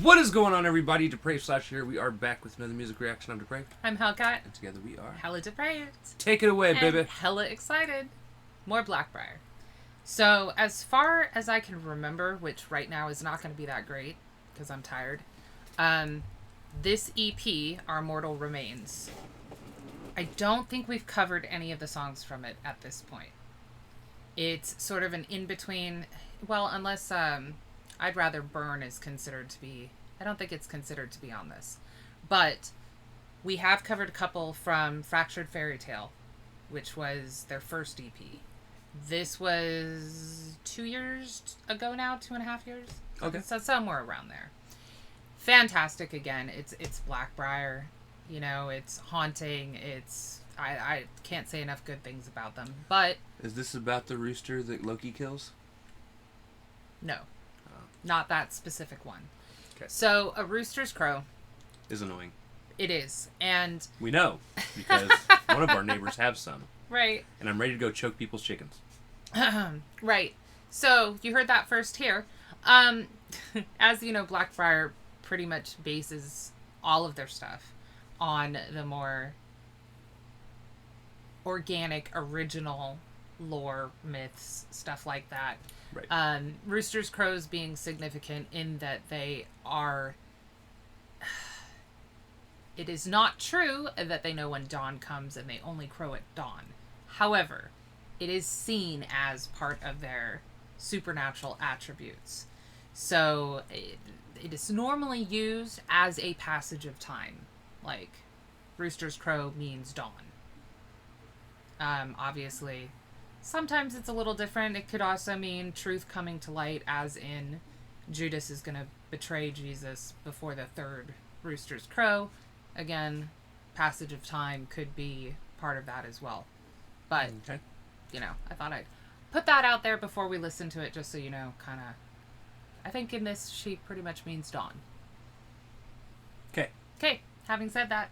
What is going on, everybody? Depraved Slash here. We are back with another music reaction. I'm Depraved. I'm Hellcat. And together we are HellaDepraved. Take it away, baby. Hella excited. More Blackbriar. So, as far as I can remember, which right now is not going to be that great, because I'm tired, this EP, Our Mortal Remains, I don't think we've covered any of the songs from it at this point. It's sort of an in-between, well, unless I'd Rather Burn is considered to be, I don't think it's considered to be on this. But we have covered a couple from Fractured Fairy Tale, which was their first EP. This was 2 years ago now, 2.5 years. Okay. So somewhere around there. Fantastic again. It's Blackbriar. You know, it's haunting. It's I can't say enough good things about them. But Is this about the rooster that Loki kills? no. Not that specific one. Okay. So a rooster's crow. Is annoying. It is. And We know, because one of our neighbors have some. right. And I'm ready to go choke people's chickens. Right. So you heard that first here. As you know, Blackbriar pretty much bases all of their stuff on the more organic, original lore, myths, stuff like that. Right. Roosters, crows being significant in that they are... It is not true that they know when dawn comes and they only crow at dawn. However, it is seen as part of their supernatural attributes. So it is normally used as a passage of time. Like, rooster's crow means dawn. Obviously, sometimes it's a little different. It could also mean truth coming to light, as in Judas is going to betray Jesus before the third rooster's crow. Again, passage of time could be part of that as well. But, Okay. you know, I thought I'd put that out there before we listen to it, just so you know, kind of. I think in this, she pretty much means dawn. Okay. Okay, having said that.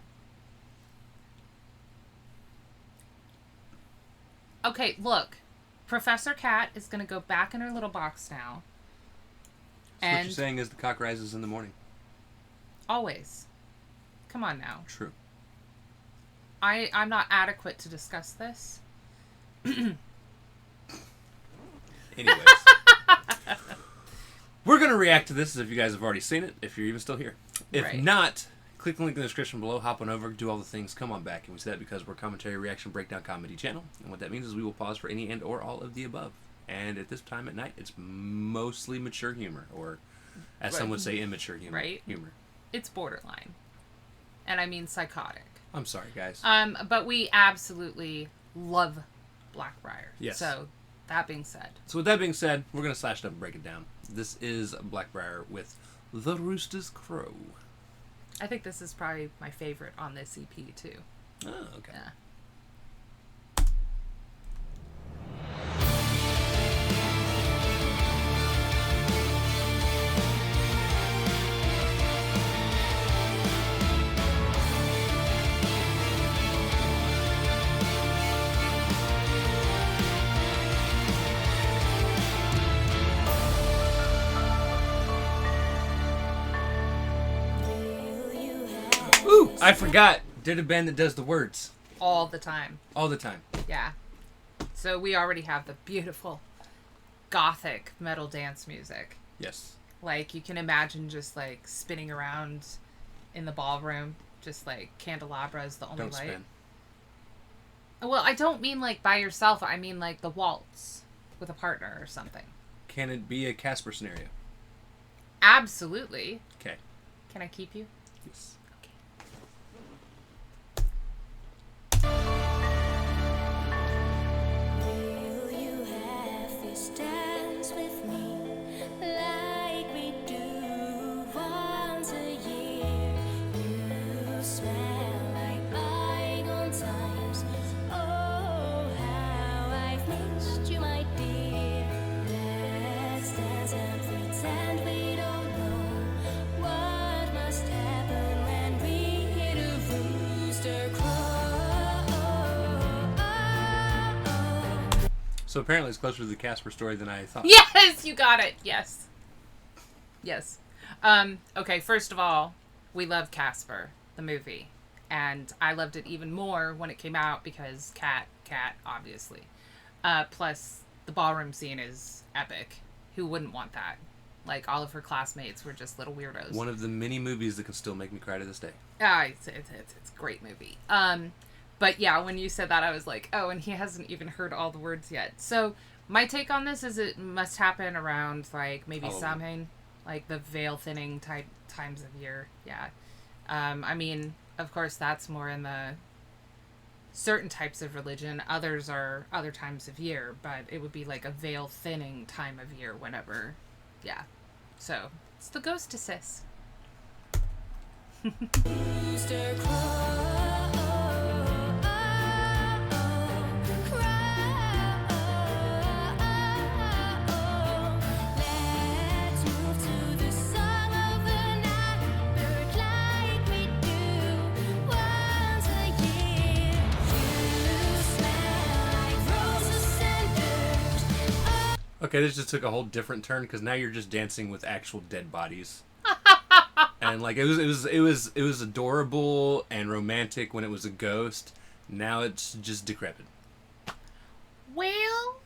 Okay, look. Professor Cat is going to go back in her little box now. So what you're saying is the cock rises in the morning. Always. Come on now. True. I'm not adequate to discuss this. Anyways. We're going to react to this as if you guys have already seen it, if you're even still here. If Right. not, click the link in the description below, hop on over, do all the things, come on back. And we say that because we're a commentary, reaction, breakdown comedy channel. And what that means is we will pause for any and or all of the above. And at this time at night, it's mostly mature humor, or as some would say, immature humor. Right. Humor. It's borderline. And I mean psychotic. I'm sorry, guys. But we absolutely love Blackbriar. Yes. So, that being said. So with that being said, we're going to slash it up and break it down. This is Blackbriar with The Rooster's Crow. I think this is probably my favorite on this EP, too. Oh, okay. Yeah. Ooh, I forgot. Did a band that does the words. All the time. All the time. Yeah. So we already have the beautiful gothic metal dance music. Yes. Like, you can imagine just, like, spinning around in the ballroom. Just, like, candelabra is the only Don't light. spin. Well, I don't mean, like, by yourself. I mean, like, the waltz with a partner or something. Can it be a Casper scenario? Absolutely. Okay. Can I keep you? Yes. Will you have this dance with me like we do once a year? You smell like bygone times. Oh, how I've missed you, my dear. Let's dance and pretend we don't know what must happen when we hit a So apparently it's closer to the Casper story than I thought. Yes, you got it. Yes. Yes. Okay, first of all, we love Casper, the movie. And I loved it even more when it came out because cat, obviously. Plus, the ballroom scene is epic. Who wouldn't want that? Like, all of her classmates were just little weirdos. One of the many movies that can still make me cry to this day. It's a great movie. But yeah, when you said that, I was like, oh, and he hasn't even heard all the words yet. So my take on this is it must happen around, like, maybe Samhain, like the veil thinning type times of year. Yeah. I mean, of course, that's more in the certain types of religion. Others are other times of year, but it would be like a veil thinning time of year whenever. Yeah. So it's the ghost to sis. Rooster crow, let's move to the song of the night, bird like we do once a year. You smell like roses and dirt. Okay, this just took a whole different turn because now you're just dancing with actual dead bodies. And like it was adorable and romantic when it was a ghost. Now it's just decrepit. Well,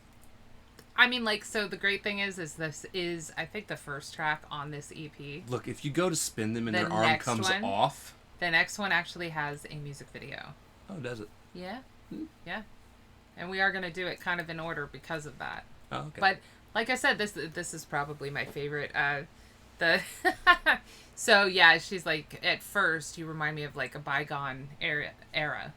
I mean, like, so the great thing is this is, I think, the first track on this EP. Look, if you go to spin them and The their arm next comes one? off. The next one actually has a music video. Oh, does it? Yeah. Yeah. And we are going to do it kind of in order because of that. Oh, okay. But like I said, this is probably my favorite. So yeah, she's like, at first you remind me of like a bygone era.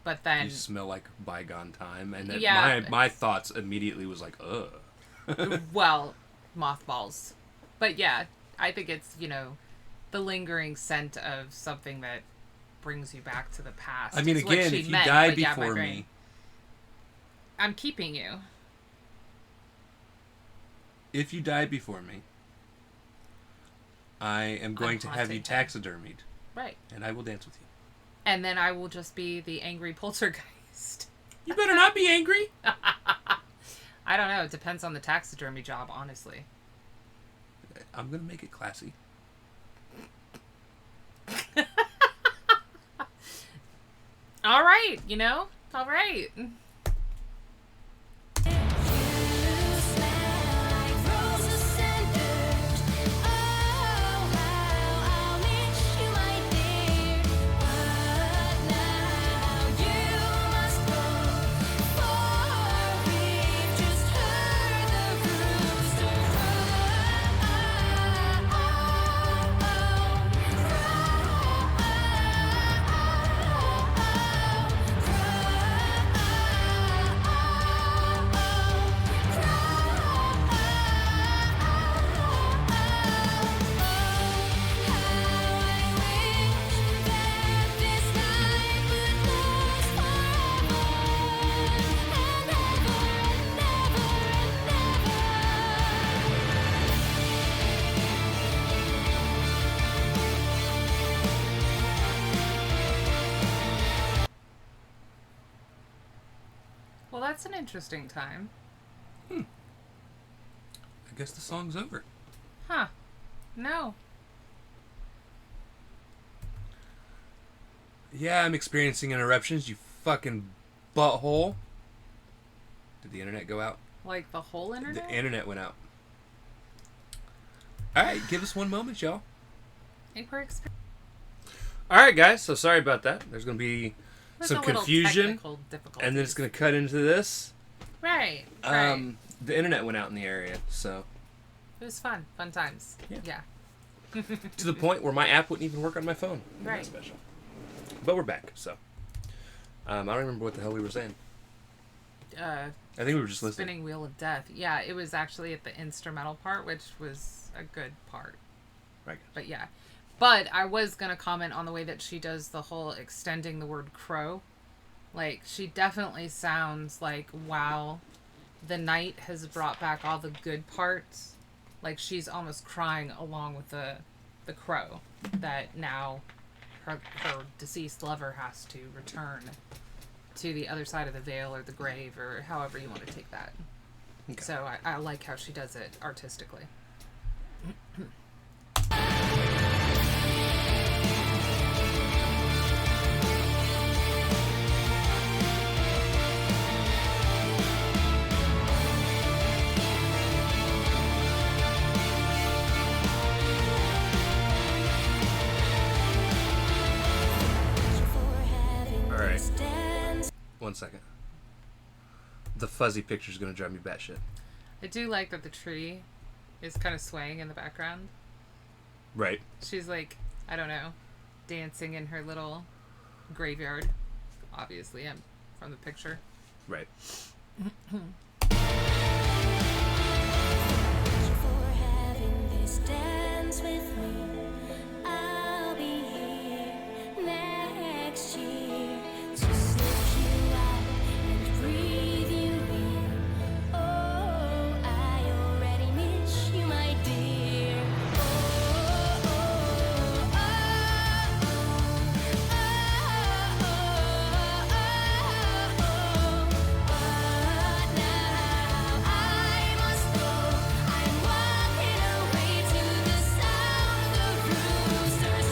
But then You smell like bygone time, and then Yeah. my thoughts immediately was like, ugh. well, mothballs. But yeah, I think it's, the lingering scent of something that brings you back to the past. I mean, is what again, she if you meant, die but yeah, my before brain. me, I'm keeping you. if you die before me, I am going to have you haunting him. taxidermied, Right. and I will dance with you. And then I will just be the angry poltergeist. You better not be angry. I don't know. It depends on the taxidermy job, honestly. I'm gonna make it classy. All right, all right. You smell like roses and dirt. Oh, how I miss you, my dear. But now you must go, for we've just heard the rooster Well, that's an interesting time. I guess the song's over. Huh. No. Yeah, I'm experiencing interruptions, you fucking butthole. Did the internet go out? Like the whole internet? The internet went out. Alright, give us one moment, y'all. I think we're experiencing Alright, guys, so sorry about that. There's going to be a some little confusion, technical difficulties. and then it's going to cut into this. Right. The internet went out in the area, so It was fun. Fun times. Yeah. Yeah. to the point where my app wouldn't even work on my phone. Right. That's special. But we're back, so. I don't remember what the hell we were saying. I think we were just listening. Spinning Wheel of Death. Yeah, it was actually at the instrumental part, which was a good part. Right. But yeah. But I was going to comment on the way that she does the whole extending the word crow. Like, she definitely sounds like, wow, the night has brought back all the good parts. Like, she's almost crying along with the crow that now her deceased lover has to return to the other side of the veil or the grave or however you want to take that. Okay. So I like how she does it artistically. All right. 1 second. The fuzzy picture is gonna drive me batshit. I do like that the tree is kind of swaying in the background. Right. She's like, I don't know, dancing in her little graveyard. Obviously, I'm from the picture. Right. For having this dance with me, I'll be here next year to sniff you out and breathe you in. Oh, I already miss you, my dear. Oh, oh, but now I must go. I'm walking away to the sound of roosters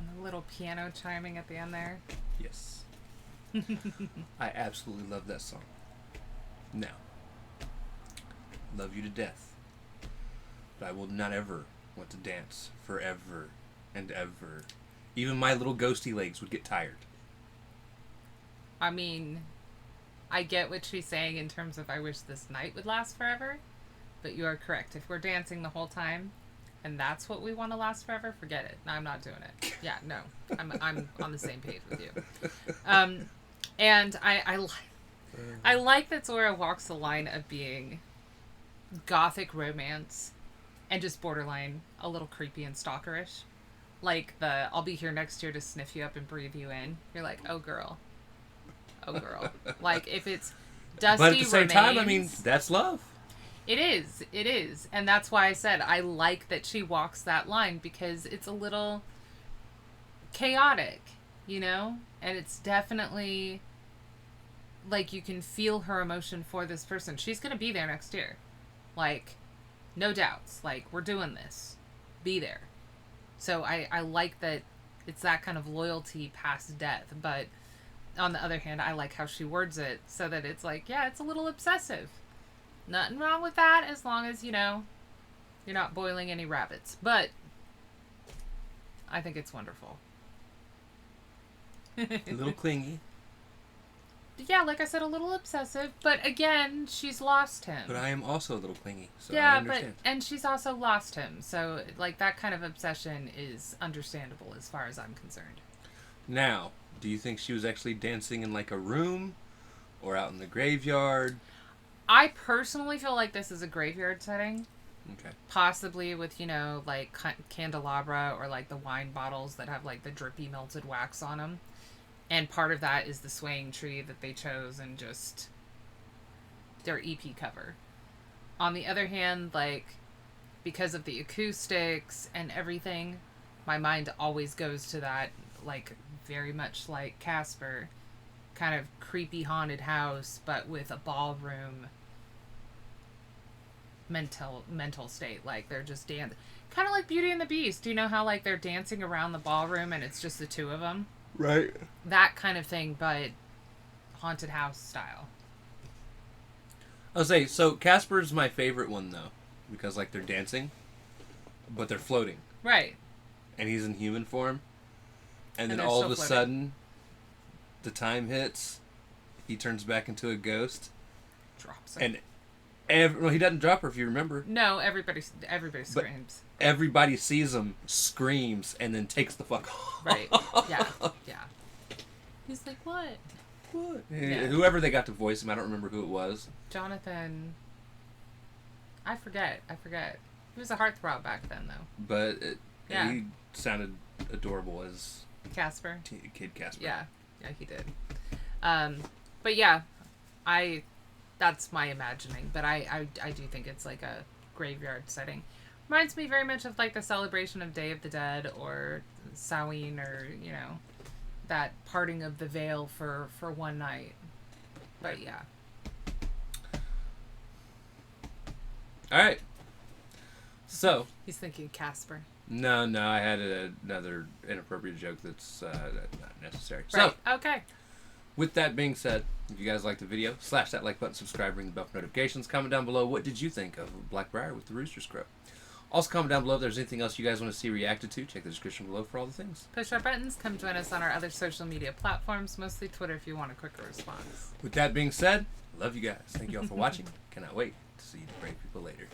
And the little piano chiming at the end there. Yes. I absolutely love that song. Now, love you to death, but I will not ever want to dance forever and ever. Even my little ghosty legs would get tired. I mean, I get what she's saying in terms of I wish this night would last forever, but you are correct. If we're dancing the whole time, and that's what we want to last forever, forget it. I'm not doing it. Yeah, no, I'm on the same page with you. And I like that Zora walks the line of being gothic romance and just borderline a little creepy and stalkerish. Like the I'll be here next year to sniff you up and breathe you in. You're like, oh girl. Like if it's Dusty But at the same time, I mean, Remains- that's love. It is. And that's why I said I like that she walks that line because it's a little chaotic, you know? And it's definitely like you can feel her emotion for this person. She's going to be there next year. Like, no doubts. Like, we're doing this. Be there. So I like that it's that kind of loyalty past death. But on the other hand, I like how she words it so that it's like, yeah, it's a little obsessive. Nothing wrong with that as long as, you know, you're not boiling any rabbits. But I think it's wonderful. A little clingy. Yeah, like I said, a little obsessive. But again, she's lost him. But I am also a little clingy, so I yeah, understand. and she's also lost him. So, like, that kind of obsession is understandable as far as I'm concerned. Now, do you think she was actually dancing in like a room or out in the graveyard? I personally feel like this is a graveyard setting. Okay. Possibly with, you know, like candelabra or like the wine bottles that have like the drippy melted wax on them. And part of that is the swaying tree that they chose and just their EP cover. On the other hand, like, because of the acoustics and everything, my mind always goes to that, like, very much like Casper, kind of creepy haunted house, but with a ballroom mental state. Like they're just kind of like Beauty and the Beast. You know how like they're dancing around the ballroom and it's just the two of them? Right. That kind of thing, but haunted house style. I'll say, so Casper's my favorite one, though. Because, like, they're dancing, but they're floating. Right. And he's in human form. And then they're all still of a floating. sudden, the time hits, he turns back into a ghost. Drops her. And well, he doesn't drop her, if you remember. No, everybody screams. Everybody sees him, screams, and then takes the fuck off. Right. Yeah. Yeah. He's like, what? What? Yeah. Whoever they got to voice him, I don't remember who it was. Jonathan. I forget. He was a heartthrob back then, though. But Yeah. he sounded adorable as Casper. Kid Casper. Yeah, he did. But yeah, that's my imagining. But I do think it's like a graveyard setting. Reminds me very much of like the celebration of Day of the Dead or Samhain, or that parting of the veil for one night. But yeah. All right. So. He's thinking Casper. No, I had another inappropriate joke that's not necessary. Right. So, Okay. with that being said, if you guys liked the video, slash that like button, subscribe, ring the bell for notifications. Comment down below, what did you think of Blackbriar with the Roosters Crow? Also, comment down below if there's anything else you guys want to see reacted to. Check the description below for all the things. Push our buttons. Come join us on our other social media platforms, mostly Twitter if you want a quicker response. With that being said, love you guys. Thank you all for watching. Cannot wait to see you brave people later.